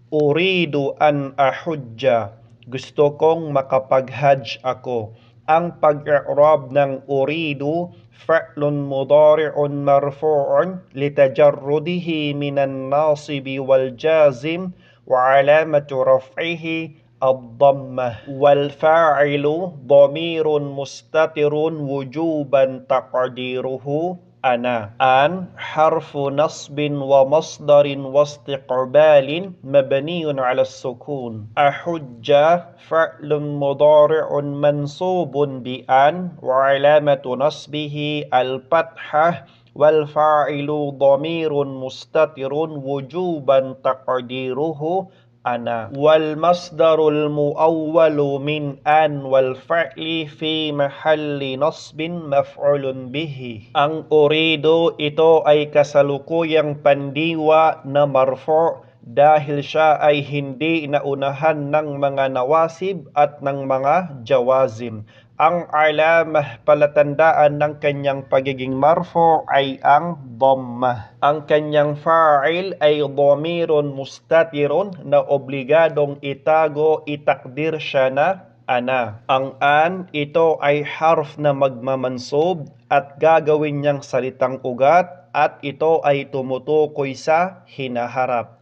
Uridu an ahujja. Gusto kong makapag-hajj ako. Ang pag-i'rab ng uridu, fa'lun mudari'un marfu'un litajarrudihi minan nasibi wal jazim wa alamatu raf'ihi الضمة والفاعل ضمير مستتر وجوبا تقديره أنا أن حرف نصب ومصدر واستقبال مبني على السكون أحج فعل مضارع منصوب بأن وعلامة نصبه الفتحة والفاعل ضمير مستتر وجوبا تقديره أنا والمصدر المؤول من أن والفعل في محل نصب مفعول به ang urido ito ay kasalukuyang pandiwa na marfu' dahil siya ay hindi naunahan ng mga nawasib at ng mga jawazim. Ang alamah palatandaan ng kanyang pagiging marfu ay ang dhammah. Ang kanyang fa'il ay dhamirun mustatirun na obligadong itago, itakdir siya na ana. Ang an, ito ay harf na magmamansub at gagawin niyang salitang ugat at ito ay tumutukoy sa hinaharap.